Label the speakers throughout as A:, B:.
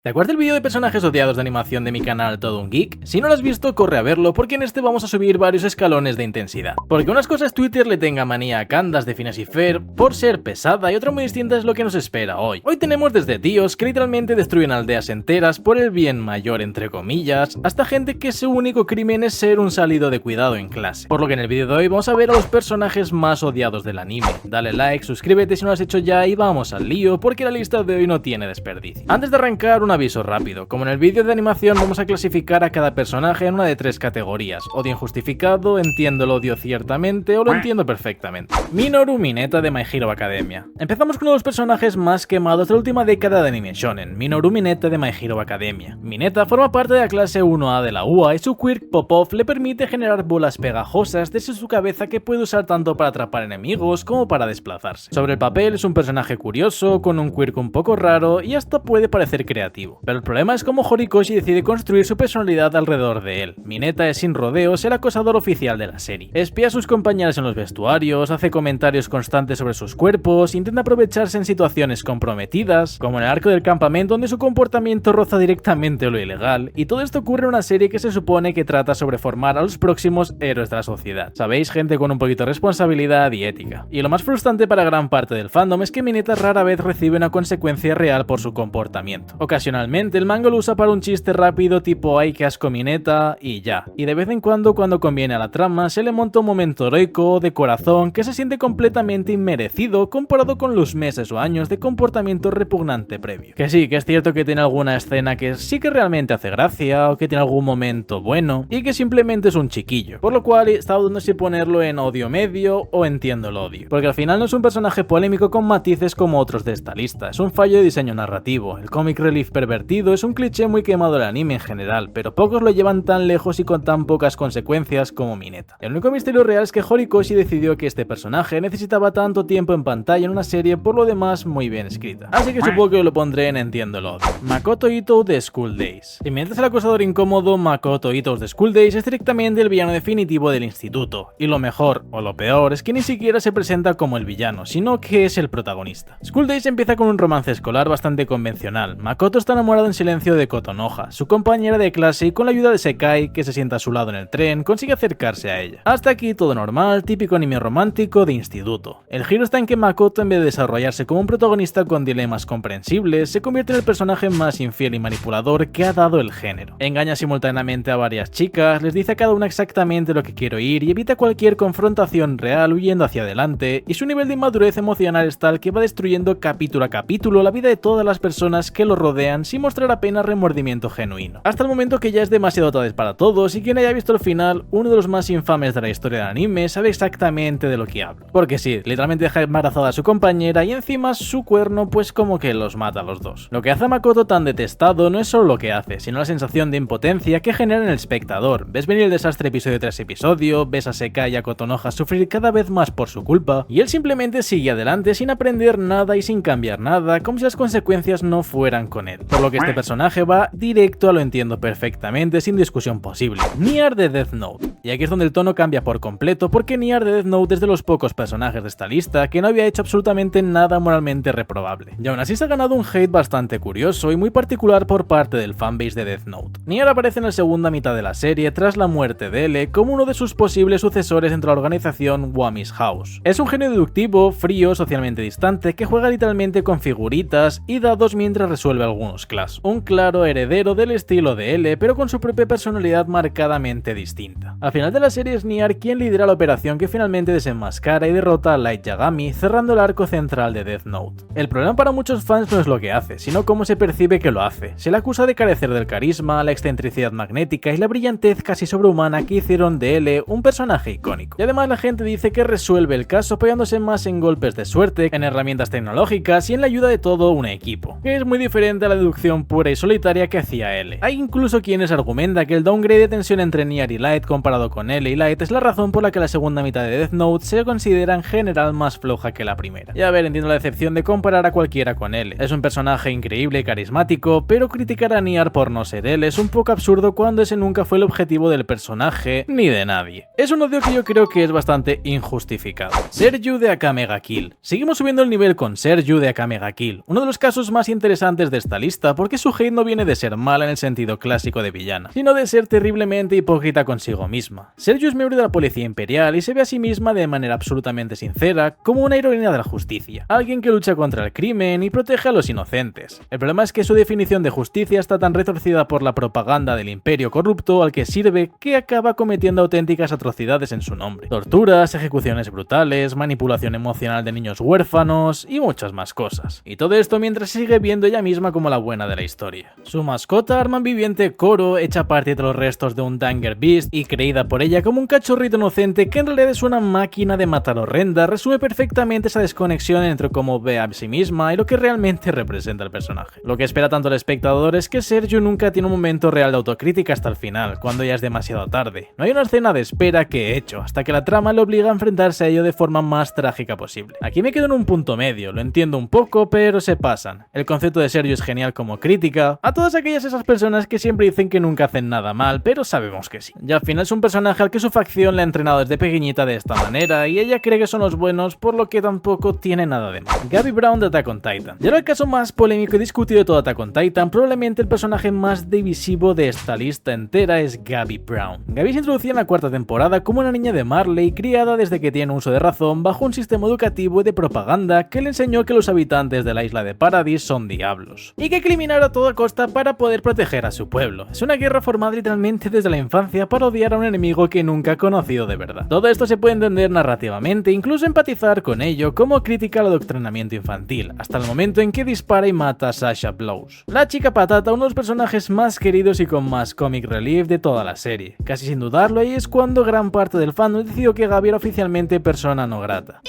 A: ¿Te acuerdas del vídeo de personajes odiados de animación de mi canal Todo un Geek? Si no lo has visto, corre a verlo porque en este vamos a subir varios escalones de intensidad. Porque unas cosas Twitter le tenga manía a Candace de Phineas y Ferb por ser pesada y otra muy distinta es lo que nos espera hoy. Hoy tenemos desde tíos que literalmente destruyen aldeas enteras por el bien mayor entre comillas, hasta gente que su único crimen es ser un salido de cuidado en clase. Por lo que en el vídeo de hoy vamos a ver a los personajes más odiados del anime. Dale like, suscríbete si no lo has hecho ya y vamos al lío porque la lista de hoy no tiene desperdicio. Antes de arrancar, un aviso rápido. Como en el vídeo de animación vamos a clasificar a cada personaje en una de tres categorías: odio injustificado, entiendo el odio ciertamente o lo entiendo perfectamente. Minoru Mineta de My Hero Academia. Empezamos con uno de los personajes más quemados de la última década de anime shonen, Minoru Mineta de My Hero Academia. Mineta forma parte de la clase 1A de la UA y su quirk pop-off le permite generar bolas pegajosas desde su cabeza que puede usar tanto para atrapar enemigos como para desplazarse. Sobre el papel es un personaje curioso, con un quirk un poco raro y hasta puede parecer creativo. Pero el problema es cómo Horikoshi decide construir su personalidad alrededor de él. Mineta es sin rodeos el acosador oficial de la serie. Espía a sus compañeras en los vestuarios, hace comentarios constantes sobre sus cuerpos, intenta aprovecharse en situaciones comprometidas, como en el arco del campamento donde su comportamiento roza directamente lo ilegal, y todo esto ocurre en una serie que se supone que trata sobre formar a los próximos héroes de la sociedad. Sabéis, gente con un poquito de responsabilidad y ética. Y lo más frustrante para gran parte del fandom es que Mineta rara vez recibe una consecuencia real por su comportamiento. Ocasionalmente el manga lo usa para un chiste rápido tipo "ay que asco Mineta" y ya. Y de vez en cuando conviene a la trama se le monta un momento heroico de corazón que se siente completamente inmerecido comparado con los meses o años de comportamiento repugnante previo. Que sí, que es cierto que tiene alguna escena que sí que realmente hace gracia o que tiene algún momento bueno y que simplemente es un chiquillo. Por lo cual estaba dudando si ponerlo en odio medio o entiendo el odio. Porque al final no es un personaje polémico con matices como otros de esta lista. Es un fallo de diseño narrativo. El comic relief pervertido es un cliché muy quemado del anime en general, pero pocos lo llevan tan lejos y con tan pocas consecuencias como Mineta. El único misterio real es que Horikoshi decidió que este personaje necesitaba tanto tiempo en pantalla en una serie, por lo demás muy bien escrita. Así que supongo que lo pondré en entiendo el odio. Makoto Ito de School Days. Si mientras el acosador incómodo, Makoto Ito de School Days es directamente el villano definitivo del instituto, y lo mejor o lo peor es que ni siquiera se presenta como el villano, sino que es el protagonista. School Days empieza con un romance escolar bastante convencional. Makoto está enamorado en silencio de Kotonoha, su compañera de clase, y con la ayuda de Sekai, que se sienta a su lado en el tren, consigue acercarse a ella. Hasta aquí todo normal, típico anime romántico de instituto. El giro está en que Makoto, en vez de desarrollarse como un protagonista con dilemas comprensibles, se convierte en el personaje más infiel y manipulador que ha dado el género. Engaña simultáneamente a varias chicas, les dice a cada una exactamente lo que quiere oír y evita cualquier confrontación real huyendo hacia adelante, y su nivel de inmadurez emocional es tal que va destruyendo capítulo a capítulo la vida de todas las personas que lo rodean sin mostrar apenas remordimiento genuino. Hasta el momento que ya es demasiado tarde para todos y quien haya visto el final, uno de los más infames de la historia del anime, sabe exactamente de lo que hablo. Porque sí, literalmente deja embarazada a su compañera y encima su cuerno pues como que los mata a los dos. Lo que hace a Makoto tan detestado no es solo lo que hace, sino la sensación de impotencia que genera en el espectador. Ves venir el desastre episodio tras episodio, ves a Sekai y a Kotonoha sufrir cada vez más por su culpa, y él simplemente sigue adelante sin aprender nada y sin cambiar nada, como si las consecuencias no fueran con él. Por lo que este personaje va directo a lo entiendo perfectamente, sin discusión posible. Nier de Death Note. Y aquí es donde el tono cambia por completo, porque Nier de Death Note es de los pocos personajes de esta lista que no había hecho absolutamente nada moralmente reprobable. Y aún así se ha ganado un hate bastante curioso y muy particular por parte del fanbase de Death Note. Nier aparece en la segunda mitad de la serie tras la muerte de L como uno de sus posibles sucesores entre la organización Wami's House. Es un genio deductivo, frío, socialmente distante, que juega literalmente con figuritas y dados mientras resuelve algunos casos. Un claro heredero del estilo de L, pero con su propia personalidad marcadamente distinta. Al final de la serie es Nier quien lidera la operación que finalmente desenmascara y derrota a Light Yagami, cerrando el arco central de Death Note. El problema para muchos fans no es lo que hace, sino cómo se percibe que lo hace. Se le acusa de carecer del carisma, la excentricidad magnética y la brillantez casi sobrehumana que hicieron de L un personaje icónico. Y además la gente dice que resuelve el caso apoyándose más en golpes de suerte, en herramientas tecnológicas y en la ayuda de todo un equipo, que es muy diferente a la deducción pura y solitaria que hacía L. Hay incluso quienes argumentan que el downgrade de tensión entre Nier y Light comparado con L y Light es la razón por la que la segunda mitad de Death Note se considera en general más floja que la primera. Y a ver, entiendo la decepción de comparar a cualquiera con L. Es un personaje increíble y carismático, pero criticar a Nier por no ser él es un poco absurdo cuando ese nunca fue el objetivo del personaje ni de nadie. Es un odio que yo creo que es bastante injustificado. Seryu de Akame ga Kill. Seguimos subiendo el nivel con Seryu de Akame ga Kill, uno de los casos más interesantes de esta lista lista porque su hate no viene de ser mala en el sentido clásico de villana, sino de ser terriblemente hipócrita consigo misma. Sergio es miembro de la Policía Imperial y se ve a sí misma de manera absolutamente sincera como una heroína de la justicia, alguien que lucha contra el crimen y protege a los inocentes. El problema es que su definición de justicia está tan retorcida por la propaganda del imperio corrupto al que sirve que acaba cometiendo auténticas atrocidades en su nombre. Torturas, ejecuciones brutales, manipulación emocional de niños huérfanos y muchas más cosas. Y todo esto mientras sigue viendo ella misma como la buena de la historia. Su mascota, arma viviente Koro, hecha parte de los restos de un Danger Beast y creída por ella como un cachorrito inocente que en realidad es una máquina de matar horrenda, resume perfectamente esa desconexión entre cómo ve a sí misma y lo que realmente representa el personaje. Lo que espera tanto el espectador es que Sergio nunca tiene un momento real de autocrítica hasta el final, cuando ya es demasiado tarde. No hay una escena de espera que he hecho, hasta que la trama le obliga a enfrentarse a ello de forma más trágica posible. Aquí me quedo en un punto medio, lo entiendo un poco, pero se pasan. El concepto de Sergio es genial como crítica a todas esas personas que siempre dicen que nunca hacen nada mal, pero sabemos que sí. Y al final es un personaje al que su facción le ha entrenado desde pequeñita de esta manera, y ella cree que son los buenos, por lo que tampoco tiene nada de mal. Gaby Brown de Attack on Titan. Ya era el caso más polémico y discutido de todo Attack on Titan, probablemente el personaje más divisivo de esta lista entera es Gaby Brown. Gaby se introducía en la cuarta temporada como una niña de Marley, criada desde que tiene uso de razón bajo un sistema educativo y de propaganda que le enseñó que los habitantes de la isla de Paradis son diablos, y que hay que eliminar a toda costa para poder proteger a su pueblo. Es una guerra formada literalmente desde la infancia para odiar a un enemigo que nunca ha conocido de verdad. Todo esto se puede entender narrativamente, incluso empatizar con ello como crítica al adoctrinamiento infantil, hasta el momento en que dispara y mata a Sasha Blows, la chica patata, uno de los personajes más queridos y con más comic relief de toda la serie. Casi sin dudarlo, ahí es cuando gran parte del fandom decidió que Gaby era oficialmente persona no grata.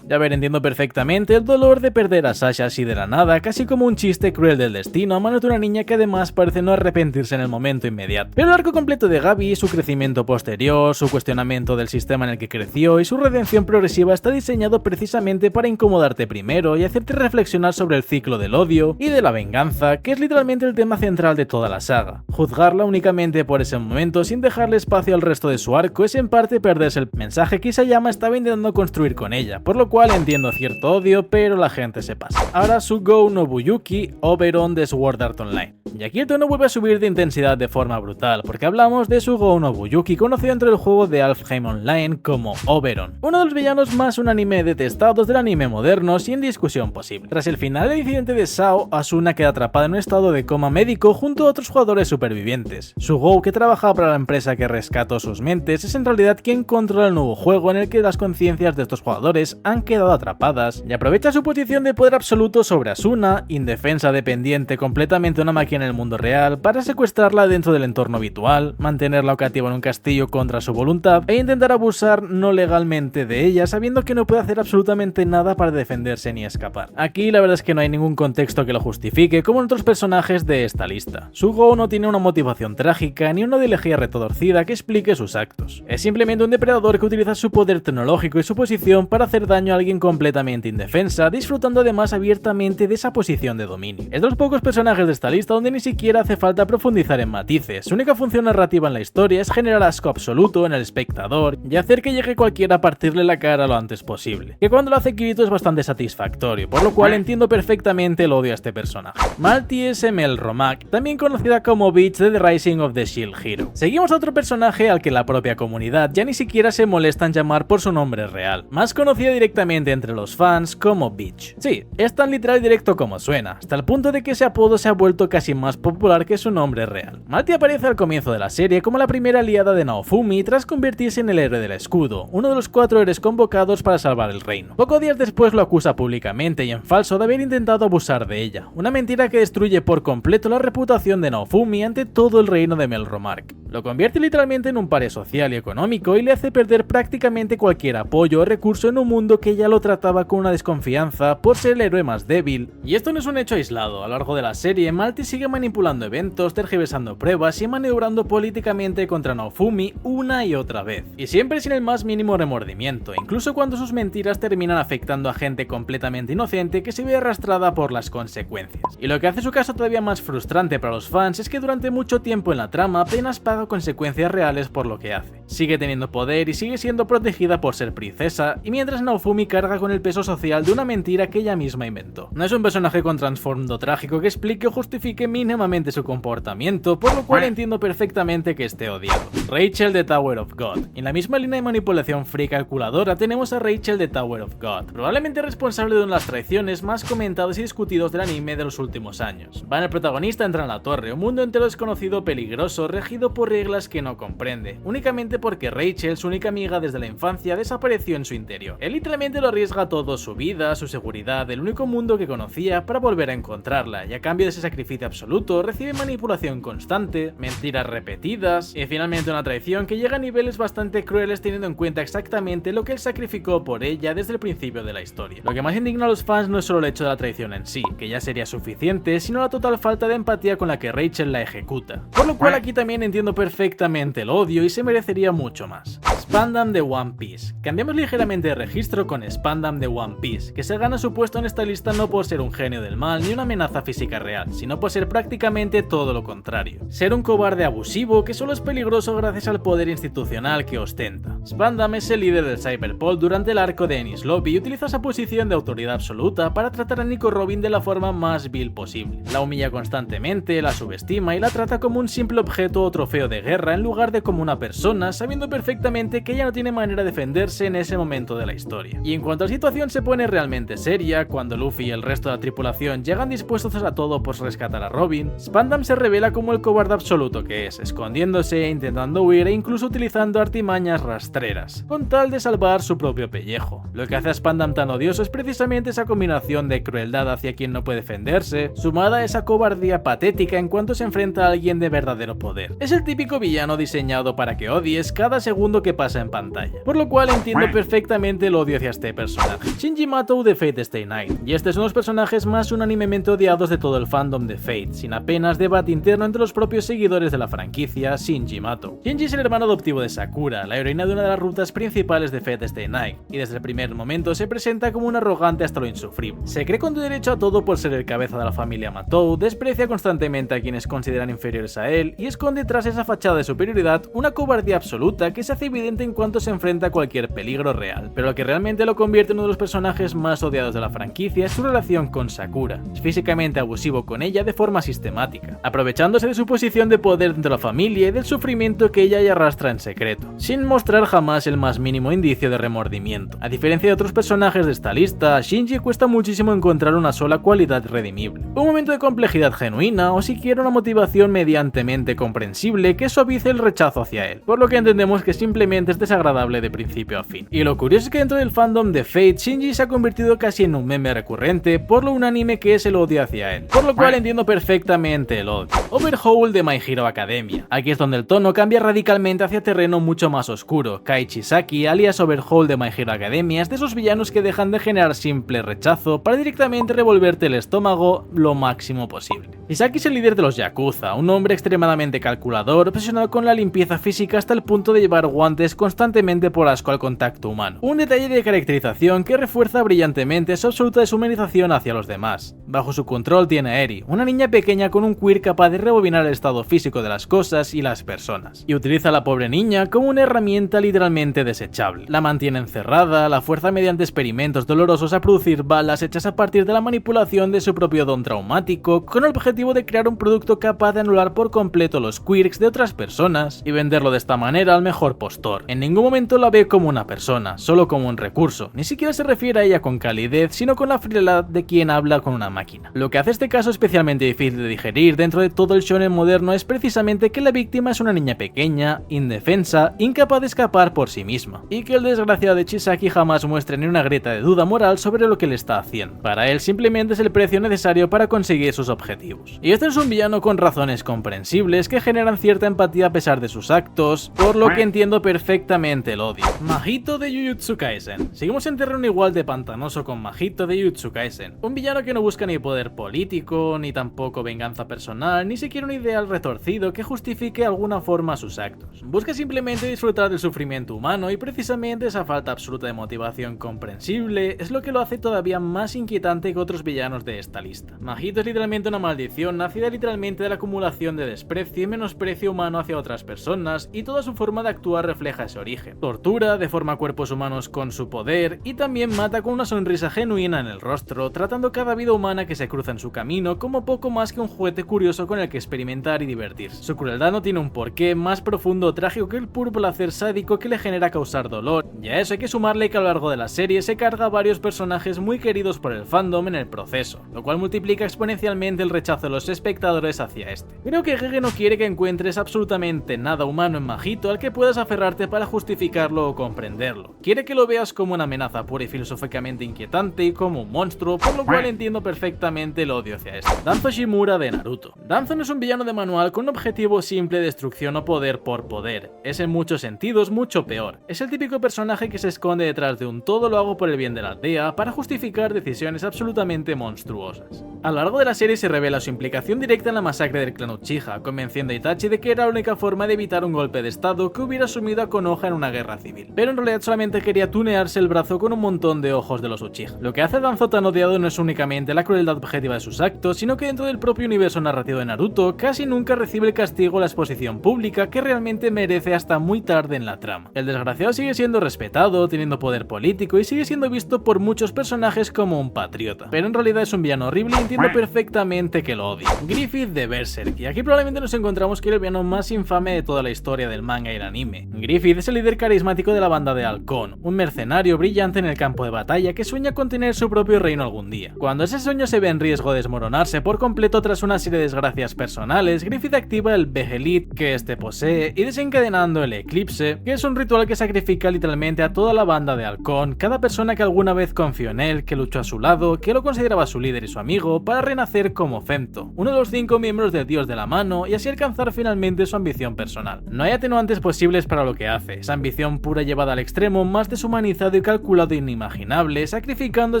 A: Ya ver, entiendo perfectamente el dolor de perder a Sasha así de la nada, casi como un chiste cruel del destino a manos de una niña que además parece no arrepentirse en el momento inmediato. Pero el arco completo de Gaby, su crecimiento posterior, su cuestionamiento del sistema en el que creció y su redención progresiva está diseñado precisamente para incomodarte primero y hacerte reflexionar sobre el ciclo del odio y de la venganza, que es literalmente el tema central de toda la saga. Juzgarla únicamente por ese momento sin dejarle espacio al resto de su arco es en parte perderse el mensaje que Isayama estaba intentando construir con ella, por lo cual entiendo cierto odio, pero la gente se pasa. Ahora su Go Nobuyuki, Oberon de Sword Art Online. Y aquí el tono vuelve a subir de intensidad de forma brutal, porque hablamos de su Go Nobuyuki, conocido entre el juego de Alfheim Online como Oberon, uno de los villanos más unánime detestados del anime moderno sin discusión posible. Tras el final del incidente de Sao, Asuna queda atrapada en un estado de coma médico junto a otros jugadores supervivientes. Su Go, que trabaja para la empresa que rescató sus mentes, es en realidad quien controla el nuevo juego en el que las conciencias de estos jugadores han quedado atrapadas, y aprovecha su posición de poder absoluto sobre Asuna, indefensa, dependiente completamente de una máquina en el mundo real, para secuestrarla dentro del entorno habitual, mantenerla cautiva en un castillo contra su voluntad e intentar abusar no legalmente de ella, sabiendo que no puede hacer absolutamente nada para defenderse ni escapar. Aquí la verdad es que no hay ningún contexto que lo justifique, como en otros personajes de esta lista. Su Go no tiene una motivación trágica ni una ideología retorcida que explique sus actos. Es simplemente un depredador que utiliza su poder tecnológico y su posición para hacer daño a alguien completamente indefensa, disfrutando además abiertamente de esa posición de dominio. Es de los pocos personajes de esta lista donde ni siquiera hace falta profundizar en matices. Su única función narrativa en la historia es generar asco absoluto en el espectador y hacer que llegue cualquiera a partirle la cara lo antes posible, que cuando lo hace Kirito es bastante satisfactorio, por lo cual entiendo perfectamente el odio a este personaje. Malty es Mel Romac, también conocida como Beach de The Rising of the Shield Hero. Seguimos a otro personaje al que la propia comunidad ya ni siquiera se molesta en llamar por su nombre real, más conocida directamente entre los fans como Beach. Sí, es tan literal y directo como suena, hasta el punto de que ese apodo se ha vuelto casi más popular que su nombre real. Malty aparece al comienzo de la serie como la primera aliada de Naofumi tras convertirse en el héroe del escudo, uno de los 4 héroes convocados para salvar el reino. Pocos días después lo acusa públicamente y en falso de haber intentado abusar de ella, una mentira que destruye por completo la reputación de Naofumi ante todo el reino de Melromark. Lo convierte literalmente en un pare social y económico y le hace perder prácticamente cualquier apoyo o recurso en un mundo que ya lo trataba con una desconfianza por ser el héroe más débil. Y esto no es un hecho aislado. A lo largo de la serie, Malty sigue manipulando eventos, tergiversando pruebas y maniobrando políticamente contra Naofumi una y otra vez. Y siempre sin el más mínimo remordimiento, incluso cuando sus mentiras terminan afectando a gente completamente inocente que se ve arrastrada por las consecuencias. Y lo que hace su caso todavía más frustrante para los fans es que durante mucho tiempo en la trama apenas paga paga consecuencias reales por lo que hace. Sigue teniendo poder y sigue siendo protegida por ser princesa, y mientras Naofumi carga con el peso social de una mentira que ella misma inventó. No es un personaje con trasfondo trágico que explique o justifique mínimamente su comportamiento, por lo cual entiendo perfectamente que esté odiado. Rachel de Tower of God. En la misma línea de manipulación fría y calculadora tenemos a Rachel de Tower of God, probablemente responsable de una de las traiciones más comentados y discutidos del anime de los últimos años. Van el protagonista entra en la torre, un mundo entero desconocido, peligroso, regido por reglas que no comprende, únicamente porque Rachel, su única amiga desde la infancia, desapareció en su interior. Él literalmente lo arriesga todo, su vida, su seguridad, el único mundo que conocía, para volver a encontrarla, y a cambio de ese sacrificio absoluto recibe manipulación constante, mentiras repetidas y finalmente una traición que llega a niveles bastante crueles teniendo en cuenta exactamente lo que él sacrificó por ella desde el principio de la historia. Lo que más indigna a los fans no es solo el hecho de la traición en sí, que ya sería suficiente, sino la total falta de empatía con la que Rachel la ejecuta. Por lo cual aquí también entiendo perfectamente el odio y se merecería mucho más. Spandam de One Piece. Cambiamos ligeramente de registro con Spandam de One Piece, que se gana su puesto en esta lista no por ser un genio del mal ni una amenaza física real, sino por ser prácticamente todo lo contrario. Ser un cobarde abusivo que solo es peligroso gracias al poder institucional que ostenta. Spandam es el líder del Cyberpol durante el arco de Enies Lobby y utiliza esa posición de autoridad absoluta para tratar a Nico Robin de la forma más vil posible. La humilla constantemente, la subestima y la trata como un simple objeto o trofeo de guerra en lugar de como una persona, sabiendo perfectamente que ella no tiene manera de defenderse en ese momento de la historia. Y en cuanto la situación se pone realmente seria, cuando Luffy y el resto de la tripulación llegan dispuestos a todo por rescatar a Robin, Spandam se revela como el cobarde absoluto que es, escondiéndose, intentando huir e incluso utilizando artimañas rastreras, con tal de salvar su propio pellejo. Lo que hace a Spandam tan odioso es precisamente esa combinación de crueldad hacia quien no puede defenderse, sumada a esa cobardía patética en cuanto se enfrenta a alguien de verdadero poder. Es el típico villano diseñado para que odies cada segundo que pasa en pantalla, por lo cual entiendo perfectamente el odio hacia este personaje. Shinji Matou de Fate Stay Night, y este es uno de los personajes más unánimemente odiados de todo el fandom de Fate, sin apenas debate interno entre los propios seguidores de la franquicia Shinji Matou. Shinji es el hermano adoptivo de Sakura, la heroína de una de las rutas principales de Fate Stay Night, y desde el primer momento se presenta como un arrogante hasta lo insufrible. Se cree con derecho a todo por ser el cabeza de la familia Matou, desprecia constantemente a quienes consideran inferiores a él y esconde tras esa fachada de superioridad una cobardía absoluta que se hace evidente en cuanto se enfrenta a cualquier peligro real. Pero lo que realmente lo convierte en uno de los personajes más odiados de la franquicia es su relación con Sakura. Es físicamente abusivo con ella de forma sistemática, aprovechándose de su posición de poder dentro de la familia y del sufrimiento que ella ya arrastra en secreto, sin mostrar jamás el más mínimo indicio de remordimiento. A diferencia de otros personajes de esta lista, a Shinji cuesta muchísimo encontrar una sola cualidad redimible, un momento de complejidad genuina o siquiera una motivación mediantemente comprensible que suavice el rechazo hacia él, por lo que entendemos que simplemente es desagradable de principio a fin. Y lo curioso es que dentro del fandom de Fate, Shinji se ha convertido casi en un meme recurrente por lo unánime que es el odio hacia él, por lo cual entiendo perfectamente el odio. Overhaul de My Hero Academia. Aquí es donde el tono cambia radicalmente hacia terreno mucho más oscuro. Kai Chisaki, alias Overhaul de My Hero Academia, es de esos villanos que dejan de generar simple rechazo para directamente revolverte el estómago lo máximo posible. Chisaki es el líder de los Yakuza, un hombre extremadamente calculador, obsesionado con la limpieza física hasta el punto de llevar guantes constantemente por asco al contacto humano. Un detalle de caracterización que refuerza brillantemente su absoluta deshumanización hacia los demás. Bajo su control tiene a Eri, una niña pequeña con un quirk capaz de rebobinar el estado físico de las cosas y las personas, y utiliza a la pobre niña como una herramienta literalmente desechable. La mantiene encerrada, la fuerza mediante experimentos dolorosos a producir balas hechas a partir de la manipulación de su propio don traumático, con el objetivo de crear un producto capaz de anular por completo los quirks de otras personas y venderlo de esta manera al mejor postor. En ningún momento la ve como una persona, solo como un recurso, ni siquiera se refiere a ella con calidez, sino con la frialdad de quien habla con una máquina. Lo que hace este caso especialmente difícil de digerir dentro de todo el shonen moderno es precisamente que la víctima es una niña pequeña, indefensa, incapaz de escapar por sí misma, y que el desgraciado de Chisaki jamás muestre ni una grieta de duda moral sobre lo que le está haciendo. Para él simplemente es el precio necesario para conseguir sus objetivos. Y este es un villano con razones comprensibles que generan cierta empatía a pesar de sus actos, por lo que entiendo perfectamente el odio. Mahito de Jujutsu Kaisen. Seguimos en terreno igual de pantanoso con Mahito de Jujutsu Kaisen, un villano que no busca ni poder político, ni tampoco venganza personal, ni siquiera un ideal retorcido que justifique de alguna forma sus actos. Busca simplemente disfrutar del sufrimiento humano y precisamente esa falta absoluta de motivación comprensible es lo que lo hace todavía más inquietante que otros villanos de esta lista. Mahito es literalmente una maldición nacida literalmente de la acumulación de desprecio y menosprecio odio humano hacia otras personas y toda su forma de actuar refleja ese origen. Tortura, deforma cuerpos humanos con su poder y también mata con una sonrisa genuina en el rostro, tratando cada vida humana que se cruza en su camino como poco más que un juguete curioso con el que experimentar y divertirse. Su crueldad no tiene un porqué más profundo o trágico que el puro placer sádico que le genera causar dolor, y a eso hay que sumarle que a lo largo de la serie se carga a varios personajes muy queridos por el fandom en el proceso, lo cual multiplica exponencialmente el rechazo de los espectadores hacia este. Creo que Gege no quiere que encuentres absolutamente nada humano en Majito al que puedas aferrarte para justificarlo o comprenderlo. Quiere que lo veas como una amenaza pura y filosóficamente inquietante y como un monstruo, por lo cual entiendo perfectamente el odio hacia este. Danzo Shimura de Naruto. Danzo no es un villano de manual con un objetivo simple de destrucción o poder por poder. Es en muchos sentidos mucho peor. Es el típico personaje que se esconde detrás de un todo lo hago por el bien de la aldea para justificar decisiones absolutamente monstruosas. A lo largo de la serie se revela su implicación directa en la masacre del clan Uchiha, convenciendo a Itachi de que era la única forma de evitar un golpe de estado que hubiera sumido a Konoha en una guerra civil. Pero en realidad solamente quería tunearse el brazo con un montón de ojos de los Uchiha. Lo que hace a Danzo tan odiado no es únicamente la crueldad objetiva de sus actos, sino que dentro del propio universo narrativo de Naruto casi nunca recibe el castigo o la exposición pública que realmente merece hasta muy tarde en la trama. El desgraciado sigue siendo respetado, teniendo poder político y sigue siendo visto por muchos personajes como un patriota, pero en realidad es un villano horrible y entiendo perfectamente que lo odio. Griffith de Berserk, y aquí probablemente nos encontramos que es el villano más infame de toda la historia del manga y el anime. Griffith es el líder carismático de la banda de Halcón, un mercenario brillante en el campo de batalla que sueña con tener su propio reino algún día. Cuando ese sueño se ve en riesgo de desmoronarse por completo tras una serie de desgracias personales, Griffith activa el Behelit que este posee y desencadenando el Eclipse, que es un ritual que sacrifica literalmente a toda la banda de Halcón, cada persona que alguna vez confió en él, que luchó a su lado, que lo consideraba su líder y su amigo, para renacer como Femto, uno de los 5 miembros del dios de la mano, y así alcanzar finalmente su ambición personal. No hay atenuantes posibles para lo que hace, esa ambición pura llevada al extremo más deshumanizado y calculado e inimaginable, sacrificando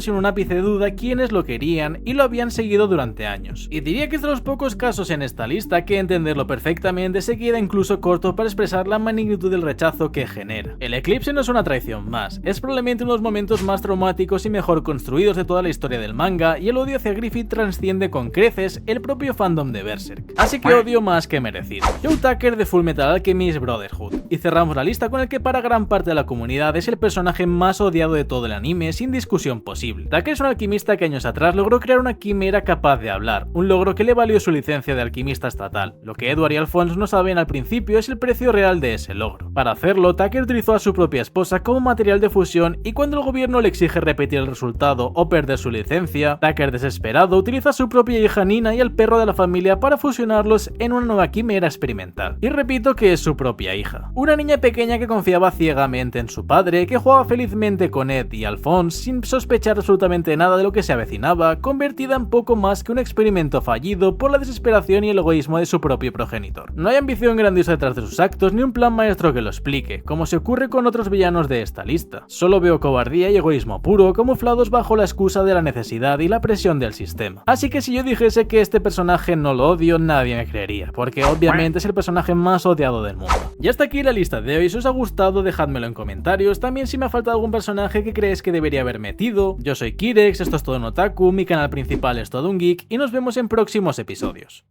A: sin un ápice de duda quienes lo querían y lo habían seguido durante años. Y diría que es de los pocos casos en esta lista que entenderlo perfectamente se queda incluso corto para expresar la magnitud del rechazo que genera. El eclipse no es una traición más, es probablemente uno de los momentos más traumáticos y mejor construidos de toda la historia del manga, y el odio hacia Griffith transciende con creces el propio fandom de Berserk. Así que odio más que merecido. Joe Tucker de Fullmetal Alchemist Brotherhood. Y cerramos la lista con el que para gran parte de la comunidad es el personaje más odiado de todo el anime sin discusión posible. Tucker es un alquimista que años atrás logró crear una quimera capaz de hablar, un logro que le valió su licencia de alquimista estatal. Lo que Edward y Alphonse no saben al principio es el precio real de ese logro. Para hacerlo, Tucker utilizó a su propia esposa como material de fusión y cuando el gobierno le exige repetir el resultado o perder su licencia, Tucker desesperado utiliza a su propia hija Nina y al perro de la familia para fusionarlos en una nueva quimera experimental. Y repito que es su propia hija. Una niña pequeña que confiaba ciegamente en su padre, que jugaba felizmente con Ed y Alphonse sin sospechar absolutamente nada de lo que se avecinaba, convertida en poco más que un experimento fallido por la desesperación y el egoísmo de su propio progenitor. No hay ambición grandiosa detrás de sus actos ni un plan maestro que lo explique, como se ocurre con otros villanos de esta lista. Solo veo cobardía y egoísmo puro camuflados bajo la excusa de la necesidad y la presión del sistema. Así que si yo dijese que este personaje no lo odio, nadie me creería, porque obviamente es el personaje más odiado del mundo. Y hasta aquí la lista de hoy. Si os ha gustado, dejádmelo en comentarios. También si me ha faltado algún personaje que creéis que debería haber metido. Yo soy Kirex, esto es todo en Otaku, mi canal principal es Todo un Geek y nos vemos en próximos episodios.